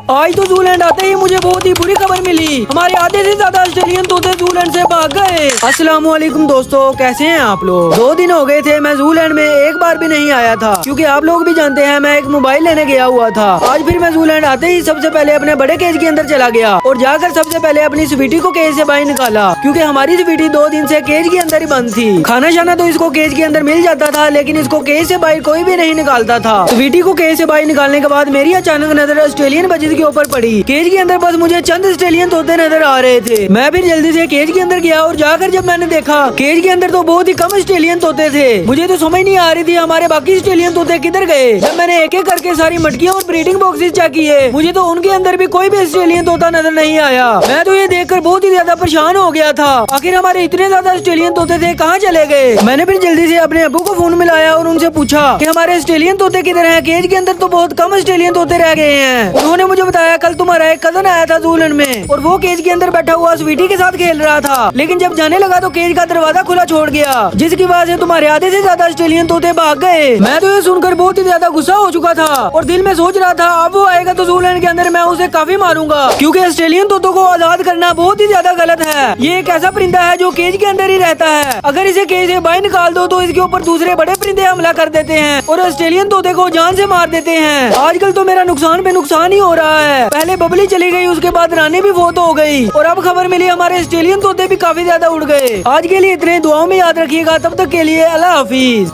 आज तो जूलैंड आते ही मुझे बहुत ही बुरी खबर मिली। हमारे आधे से ज्यादा ऑस्ट्रेलियन तोते जूलैंड से भाग गए। अस्सलामुअलैकुम दोस्तों, कैसे हैं आप लोग। 2 दिन हो गए थे मैं जूलैंड में एक बार भी नहीं आया था, क्योंकि आप लोग भी जानते हैं मैं एक मोबाइल लेने गया हुआ था। आज फिर मैं जूलैंड आते ही सबसे पहले अपने बड़े केज के अंदर चला गया और जाकर सबसे पहले अपनी स्वीटी को केज से बाहर निकाला, क्योंकि हमारी स्वीटी 2 दिन से केज के अंदर ही बंद थी। खाना शाना तो इसको केज के अंदर मिल जाता था, लेकिन इसको केज से बाहर कोई भी नहीं निकालता था। स्वीटी को केज से बाहर निकालने के बाद मेरी अचानक नजर ऑस्ट्रेलियन बजीज के ऊपर पड़ी। केज के अंदर बस मुझे चंद ऑस्ट्रेलियन तोते नजर आ रहे थे। मैं फिर जल्दी से केज के अंदर गया और जाकर जब मैंने देखा केज के अंदर तो बहुत ही कम ऑस्ट्रेलियन तोते थे। मुझे तो समझ नहीं आ रही थी हमारे बाकी ऑस्ट्रेलियन तोते किधर गए। जब मैंने एक एक करके सारी मटकियां और ब्रीडिंग बॉक्सेस चेक किए, मुझे तो उनके अंदर भी कोई भी ऑस्ट्रेलियन तोता नजर नहीं आया। मैं तो ये देखकर बहुत ही ज्यादा परेशान हो गया था। आखिर हमारे इतने ज्यादा ऑस्ट्रेलियन तोते थे कहाँ चले गए। मैंने फिर जल्दी से अपने अब्बू को फोन मिलाया और उनसे पूछा कि हमारे ऑस्ट्रेलियन तोते किधर हैं। केज के अंदर तो बहुत कम ऑस्ट्रेलियन तोते रह गए हैं। उन्होंने मुझे बताया कल तुम्हारा एक कजन आया था जूलैंड में और वो केज के अंदर बैठा हुआ स्वीटी के साथ खेल रहा था, लेकिन जब जाने लगा तो केज का दरवाजा खुला छोड़ गया, जिसकी वजह से तुम्हारे आधे से ज्यादा ऑस्ट्रेलियन तोते भाग गए। मैं तो ये सुनकर बहुत ही ज्यादा गुस्सा हो चुका था और दिल में सोच रहा था अब वो आएगा तो जूलैंड के अंदर मैं उसे काफी मारूंगा, क्योंकि ऑस्ट्रेलियन तोतों को आजाद करना बहुत ही ज्यादा गलत है। ये एक ऐसा परिंदा है जो केज के अंदर ही रहता है। अगर इसे केज से बाहर निकाल दो तो इसके ऊपर दूसरे बड़े परिंदे हमला कर देते हैं और ऑस्ट्रेलियन तोते को जान से मार देते हैं। आजकल तो मेरा नुकसान पे नुकसान ही हो रहा है। पहले बबली चली गई, उसके बाद रानी भी फोत हो गई और अब खबर मिली हमारे ऑस्ट्रेलियन तोते भी काफी ज्यादा उड़ गए। आज के लिए इतने, दुआओं में याद रखिएगा। तब तक के लिए अल्लाह हाफिज।